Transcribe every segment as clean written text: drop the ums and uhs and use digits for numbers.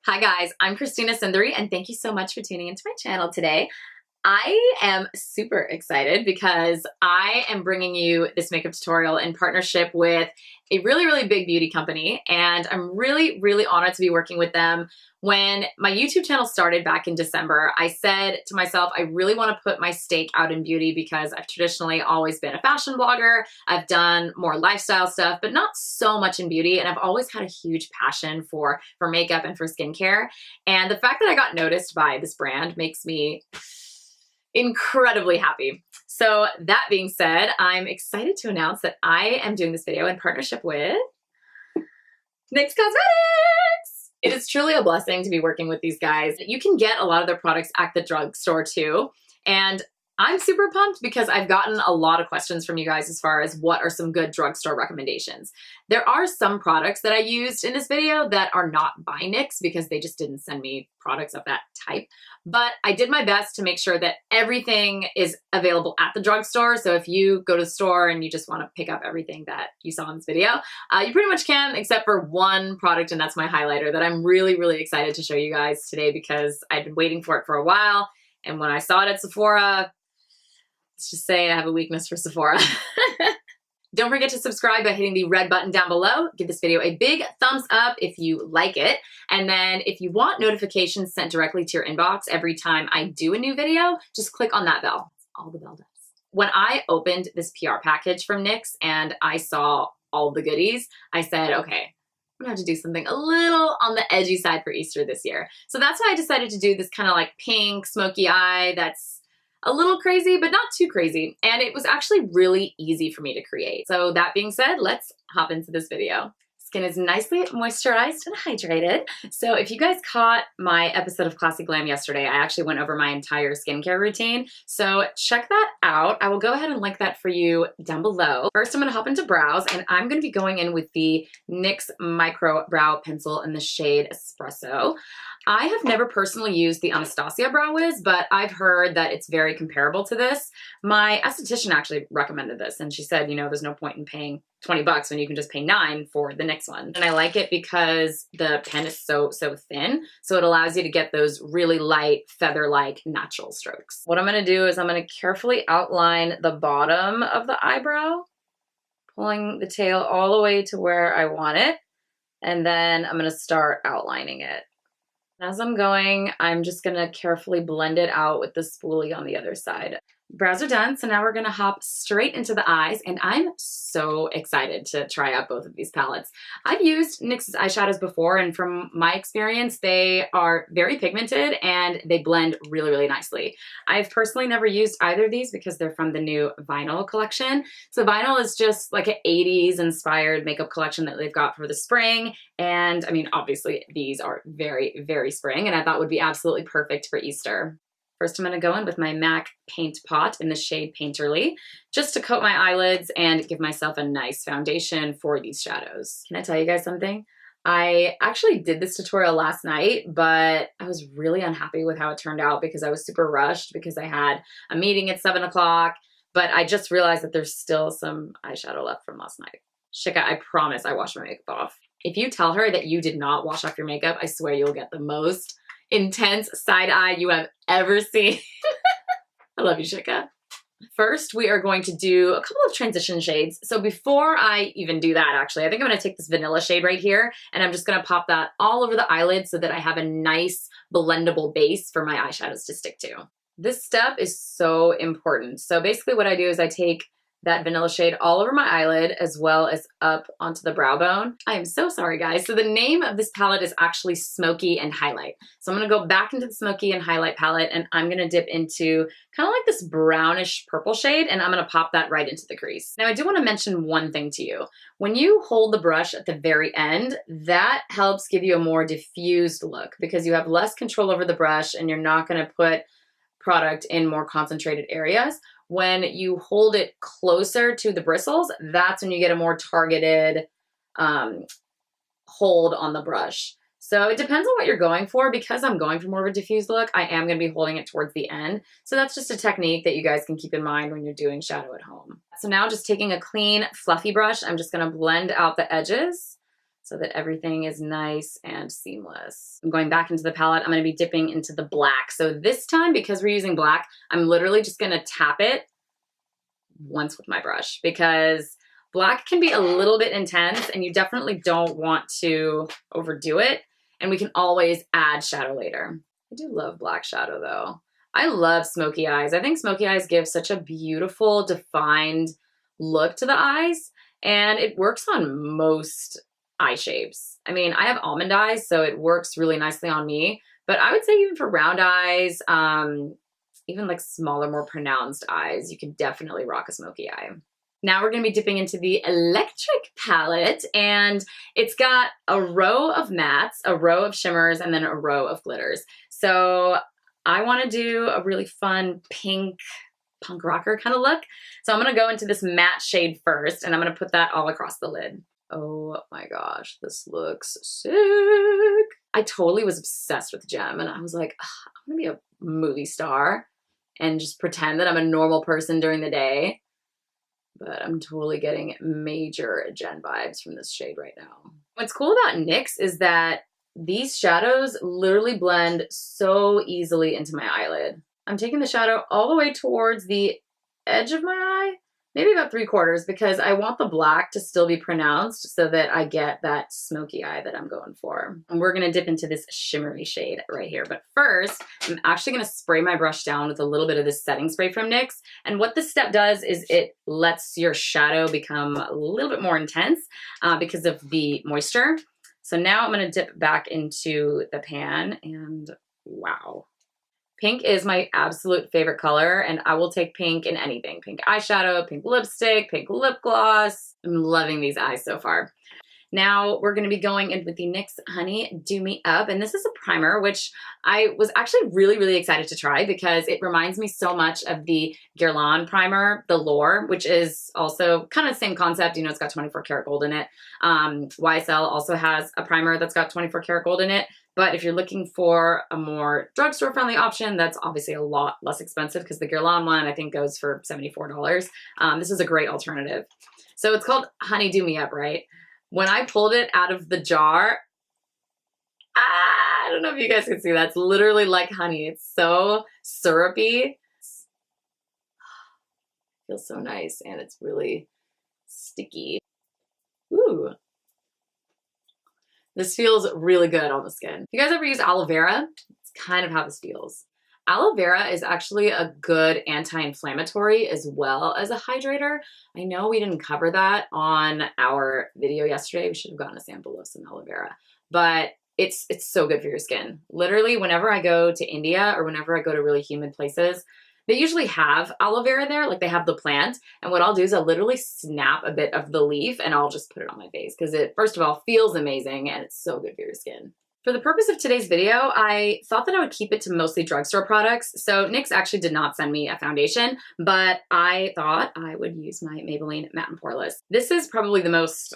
Hi guys, I'm Christina Sundari and thank you so much for tuning into my channel today. I am super excited because I am bringing you this makeup tutorial in partnership with a really big beauty company, and I'm really honored to be working with them. When my YouTube channel started back in December, I said to myself, I really want to put my stake out in beauty because I've traditionally always been a fashion blogger. I've done more lifestyle stuff, but not so much in beauty. And I've always had a huge passion for makeup and for skincare. And the fact that I got noticed by this brand makes me incredibly happy. So that being said, I'm excited to announce that I am doing this video in partnership with NYX Cosmetics. It is truly a blessing to be working with these guys. You can get a lot of their products at the drugstore too. And I'm super pumped because I've gotten a lot of questions from you guys as far as what are some good drugstore recommendations. There are some products that I used in this video that are not by NYX because they just didn't send me products of that type. But I did my best to make sure that everything is available at the drugstore. So if you go to the store and you just want to pick up everything that you saw in this video, you pretty much can, except for one product, and that's my highlighter that I'm really excited to show you guys today because I've been waiting for it for a while. And when I saw it at Sephora, let's just say I have a weakness for Sephora. Don't forget to subscribe by hitting the red button down below. Give this video a big thumbs up if you like it. And then if you want notifications sent directly to your inbox every time I do a new video, just click on that bell. That's all the bell does. When I opened this PR package from NYX and I saw all the goodies, I said, okay, I'm gonna have to do something a little on the edgy side for Easter this year. So that's why I decided to do this kind of like pink smoky eye that's a little crazy, but not too crazy. And it was actually really easy for me to create. So that being said, let's hop into this video. Skin is nicely moisturized and hydrated. So if you guys caught my episode of Classy Glam yesterday, I actually went over my entire skincare routine. So check that out. I will go ahead and link that for you down below. First, I'm gonna hop into brows, and I'm gonna be going in with the NYX Micro Brow Pencil in the shade Espresso. I have never personally used the Anastasia Brow Wiz, but I've heard that it's very comparable to this. My esthetician actually recommended this, and she said, you know, there's no point in paying 20 bucks when you can just pay $9 for the NYX one. And I like it because the pen is so thin, so it allows you to get those really light, feather-like natural strokes. What I'm gonna do is I'm gonna carefully outline the bottom of the eyebrow, pulling the tail all the way to where I want it, and then I'm gonna start outlining it. As I'm going, I'm just gonna carefully blend it out with the spoolie on the other side. Brows are done, so now we're gonna hop straight into the eyes, and I'm so excited to try out both of these palettes. I've used NYX's eyeshadows before, and from my experience, they are very pigmented and they blend really nicely. I've personally never used either of these because they're from the new Vinyl collection. So Vinyl is just like an 80s inspired makeup collection that they've got for the spring. And I mean, obviously these are very spring, and I thought would be absolutely perfect for Easter. First, I'm gonna go in with my MAC Paint Pot in the shade Painterly, just to coat my eyelids and give myself a nice foundation for these shadows. Can I tell you guys something? I actually did this tutorial last night, but I was really unhappy with how it turned out because I was super rushed because I had a meeting at 7 o'clock, but I just realized that there's still some eyeshadow left from last night. Shika, I promise I washed my makeup off. If you tell her that you did not wash off your makeup, I swear you'll get the most intense side eye you have ever seen. I love you, Shika. First, we are going to do a couple of transition shades. So before I even do that, actually, I think I'm gonna take this vanilla shade right here, and I'm just gonna pop that all over the eyelid so that I have a nice blendable base for my eyeshadows to stick to. This step is so important. So basically what I do is I take that vanilla shade all over my eyelid as well as up onto the brow bone. I am so sorry, guys. So the name of this palette is actually Smoky and Highlight. So I'm gonna go back into the Smoky and Highlight palette, and I'm gonna dip into kind of like this brownish purple shade, and I'm gonna pop that right into the crease. Now I do wanna mention one thing to you. When you hold the brush at the very end, that helps give you a more diffused look because you have less control over the brush and you're not gonna put product in more concentrated areas. When you hold it closer to the bristles, that's when you get a more targeted hold on the brush. So it depends on what you're going for. Because I'm going for more of a diffused look, I am going to be holding it towards the end. So that's just a technique that you guys can keep in mind when you're doing shadow at home. So now just taking a clean, fluffy brush, I'm just going to blend out the edges so that everything is nice and seamless. I'm going back into the palette. I'm gonna be dipping into the black. So this time, because we're using black, I'm literally just gonna tap it once with my brush, because black can be a little bit intense and you definitely don't want to overdo it. And we can always add shadow later. I do love black shadow though. I love smoky eyes. I think smoky eyes give such a beautiful, defined look to the eyes, and it works on most eye shapes. I mean, I have almond eyes, so it works really nicely on me, but I would say even for round eyes, even like smaller, more pronounced eyes, you can definitely rock a smoky eye. Now we're gonna be dipping into the electric palette, and it's got a row of mattes, a row of shimmers, and then a row of glitters. So I wanna do a really fun pink punk rocker kind of look. So I'm gonna go into this matte shade first, and I'm gonna put that all across the lid. Oh my gosh, this looks sick. I totally was obsessed with Gem, and I was like, I'm gonna be a movie star and just pretend that I'm a normal person during the day. But I'm totally getting major Jen vibes from this shade right now. What's cool about NYX is that these shadows literally blend so easily into my eyelid. I'm taking the shadow all the way towards the edge of my eye, maybe about 3/4, because I want the black to still be pronounced so that I get that smoky eye that I'm going for. And we're gonna dip into this shimmery shade right here. But first, I'm actually gonna spray my brush down with a little bit of this setting spray from NYX. And what this step does is it lets your shadow become a little bit more intense because of the moisture. So now I'm gonna dip back into the pan, and wow. Pink is my absolute favorite color, and I will take pink in anything. Pink eyeshadow, pink lipstick, pink lip gloss. I'm loving these eyes so far. Now we're gonna be going in with the NYX Honey Do Me Up, and this is a primer, which I was actually really, really excited to try because it reminds me so much of the Guerlain primer, the Lore, which is also kind of the same concept. You know, it's got 24 karat gold in it. YSL also has a primer that's got 24 karat gold in it. But if you're looking for a more drugstore friendly option, that's obviously a lot less expensive because the Guerlain one I think goes for $74. This is a great alternative. So it's called Honey Do Me Up, right? When I pulled it out of the jar, I don't know if you guys can see that. It's literally like honey. It's so syrupy. It feels so nice, and it's really sticky. Ooh. This feels really good on the skin. If you guys ever use aloe vera, it's kind of how this feels. Aloe vera is actually a good anti-inflammatory as well as a hydrator. I know we didn't cover that on our video yesterday. We should have gotten a sample of some aloe vera, but it's so good for your skin. Literally, whenever I go to India or whenever I go to really humid places, they usually have aloe vera there, like they have the plant. And what I'll do is I'll literally snap a bit of the leaf and I'll just put it on my face because it, first of all, feels amazing and it's so good for your skin. For the purpose of today's video, I thought that I would keep it to mostly drugstore products. So NYX actually did not send me a foundation, but I thought I would use my Maybelline Matte and Poreless. This is probably the most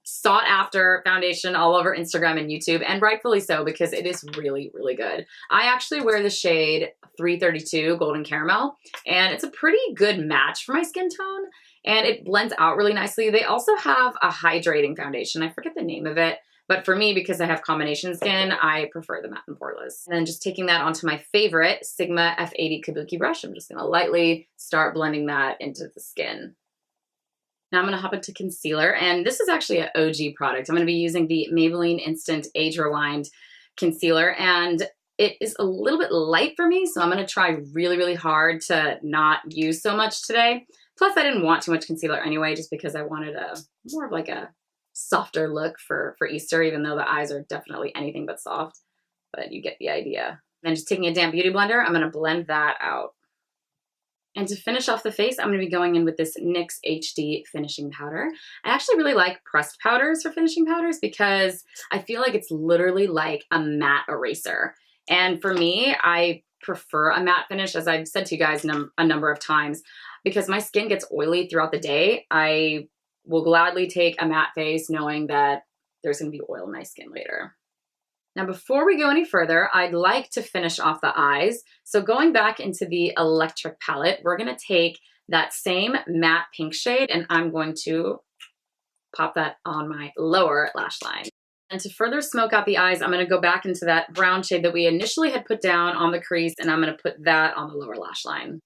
sought after foundation all over Instagram and YouTube, and rightfully so because it is really, really good. I actually wear the shade 332 Golden Caramel, and it's a pretty good match for my skin tone, and it blends out really nicely. They also have a hydrating foundation. I forget the name of it. But for me, because I have combination skin, I prefer the Matte and Poreless. And then just taking that onto my favorite Sigma F80 Kabuki brush, I'm just gonna lightly start blending that into the skin. Now I'm gonna hop into concealer, and this is actually an OG product. I'm gonna be using the Maybelline Instant Age Rewind Concealer, and it is a little bit light for me, so I'm gonna try really, really hard to not use so much today. Plus, I didn't want too much concealer anyway, just because I wanted a more of like a softer look for Easter, even though the eyes are definitely anything but soft, but you get the idea. Then just taking a damp beauty blender, I'm gonna blend that out. And to finish off the face, I'm gonna be going in with this NYX HD finishing powder. I actually really like pressed powders for finishing powders because I feel like it's literally like a matte eraser. And for me, I prefer a matte finish, as I've said to you guys a number of times, because my skin gets oily throughout the day. I will gladly take a matte face knowing that there's gonna be oil in my skin later. Now, before we go any further, I'd like to finish off the eyes. So going back into the electric palette, we're gonna take that same matte pink shade and I'm going to pop that on my lower lash line. And to further smoke out the eyes, I'm gonna go back into that brown shade that we initially had put down on the crease, and I'm gonna put that on the lower lash line.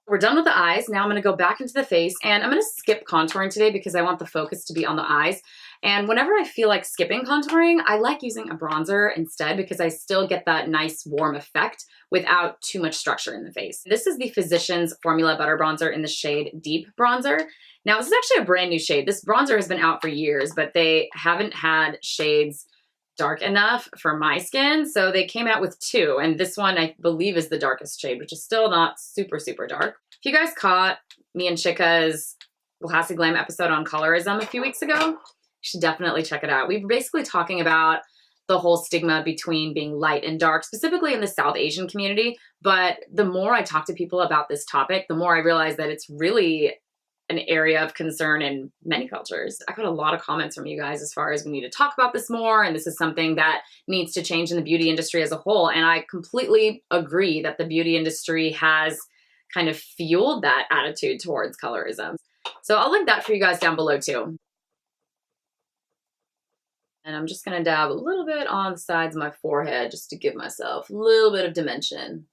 We're done with the eyes. Now I'm gonna go back into the face, and I'm gonna skip contouring today because I want the focus to be on the eyes. And whenever I feel like skipping contouring, I like using a bronzer instead because I still get that nice warm effect without too much structure in the face. This is the Physicians Formula Butter Bronzer in the shade Deep Bronzer. Now this is actually a brand new shade. This bronzer has been out for years, but they haven't had shades dark enough for my skin, so they came out with two, and this one I believe is the darkest shade, which is still not super, super dark. If you guys caught me and Chica's Classy Glam episode on colorism a few weeks ago, you should definitely check it out. We were basically talking about the whole stigma between being light and dark, specifically in the South Asian community, but the more I talk to people about this topic, the more I realize that it's really an area of concern in many cultures. I got a lot of comments from you guys as far as we need to talk about this more, and this is something that needs to change in the beauty industry as a whole. And I completely agree that the beauty industry has kind of fueled that attitude towards colorism. So I'll link that for you guys down below too. And I'm just gonna dab a little bit on the sides of my forehead just to give myself a little bit of dimension.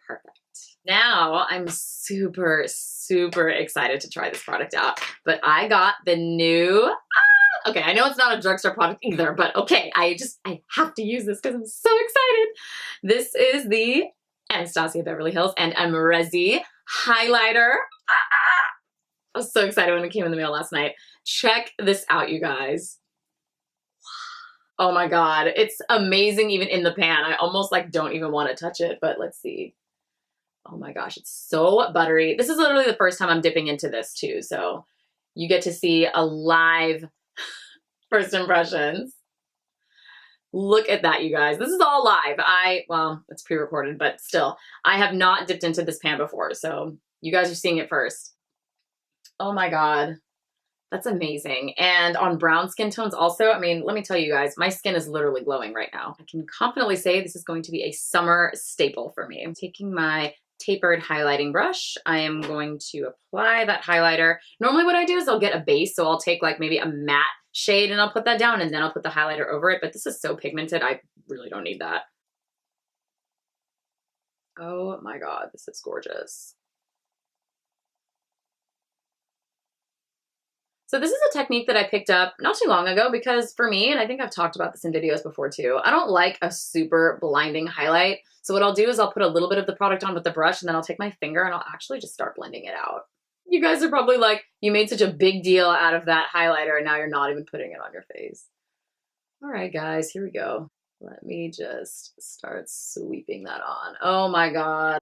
Perfect. Now I'm super, super excited to try this product out, but I got the new, okay, I know it's not a drugstore product either, but okay, I have to use this because I'm so excited. This is the Anastasia Beverly Hills and Amrezi highlighter. I was so excited when it came in the mail last night. Check this out, you guys. Oh my God, it's amazing even in the pan. I almost like don't even want to touch it, but let's see. Oh my gosh, it's so buttery. This is literally the first time I'm dipping into this too, so you get to see a live first impressions. Look at that, you guys. This is all live. Well, it's pre-recorded, but still, I have not dipped into this pan before, so you guys are seeing it first. Oh my God, that's amazing. And on brown skin tones also, I mean, let me tell you guys, my skin is literally glowing right now. I can confidently say this is going to be a summer staple for me. I'm taking my tapered highlighting brush. I am going to apply that highlighter. Normally what I do is I'll get a base, so I'll take like maybe a matte shade and I'll put that down and then I'll put the highlighter over it, but this is so pigmented, I really don't need that. Oh my God, this is gorgeous. So this is a technique that I picked up not too long ago because for me, and I think I've talked about this in videos before too, I don't like a super blinding highlight. So what I'll do is I'll put a little bit of the product on with the brush and then I'll take my finger and I'll actually just start blending it out. You guys are probably like, you made such a big deal out of that highlighter and now you're not even putting it on your face. All right, guys, here we go. Let me just start sweeping that on. Oh my God.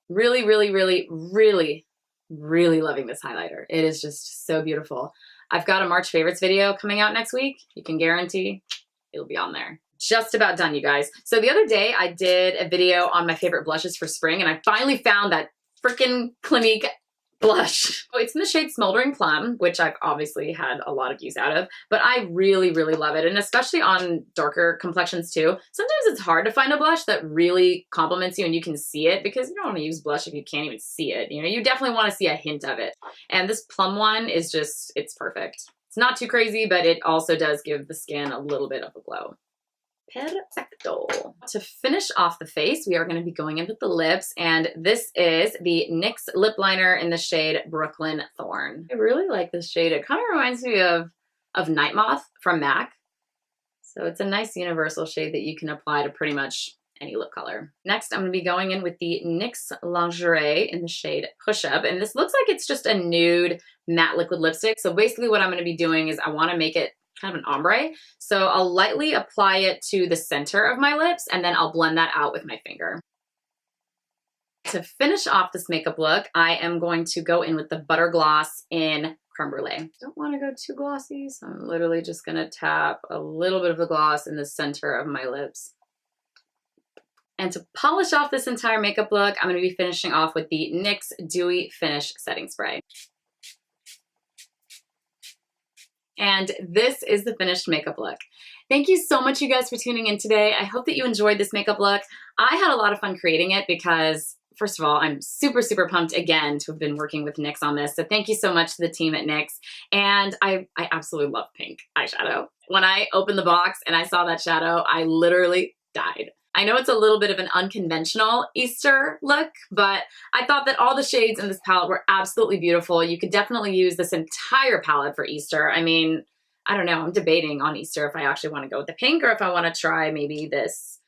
Really, really, really, really, really loving this highlighter. It is just so beautiful. I've got a March favorites video coming out next week. You can guarantee it'll be on there. Just about done, you guys. So the other day I did a video on my favorite blushes for spring and I finally found that freaking Clinique blush. So it's in the shade Smoldering Plum, which I've obviously had a lot of use out of, but I really, really love it. And especially on darker complexions too. Sometimes it's hard to find a blush that really compliments you and you can see it because you don't want to use blush if you can't even see it. You know, you definitely want to see a hint of it. And this plum one is just, it's perfect. It's not too crazy, but it also does give the skin a little bit of a glow. Perfecto. To finish off the face, we are going to be going in with the lips, and this is the NYX lip liner in the shade Brooklyn Thorn. I really like this shade. It kind of reminds me of Night Moth from MAC. So it's a nice universal shade that you can apply to pretty much any lip color. Next, I'm going to be going in with the NYX Lingerie in the shade Push Up, and this looks like it's just a nude matte liquid lipstick. So basically what I'm going to be doing is I want to make it kind of an ombre. So I'll lightly apply it to the center of my lips and then I'll blend that out with my finger. To finish off this makeup look, I am going to go in with the Butter Gloss in Creme Brulee. Don't want to go too glossy, so I'm literally just going to tap a little bit of the gloss in the center of my lips. And to polish off this entire makeup look, I'm going to be finishing off with the NYX Dewy Finish Setting Spray. And this is the finished makeup look. Thank you so much, you guys, for tuning in today. I hope that you enjoyed this makeup look. I had a lot of fun creating it because, first of all, I'm super, super pumped again to have been working with NYX on this. So thank you so much to the team at NYX. And I absolutely love pink eyeshadow. When I opened the box and I saw that shadow, I literally died. I know it's a little bit of an unconventional Easter look, but I thought that all the shades in this palette were absolutely beautiful. You could definitely use this entire palette for Easter. I mean, I don't know, I'm debating on Easter if I actually want to go with the pink or if I want to try maybe this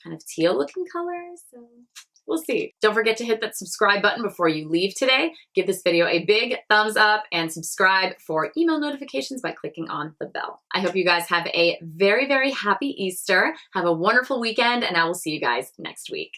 kind of teal looking color. So we'll see. Don't forget to hit that subscribe button before you leave today. Give this video a big thumbs up and subscribe for email notifications by clicking on the bell. I hope you guys have a very, very happy Easter. Have a wonderful weekend, and I will see you guys next week.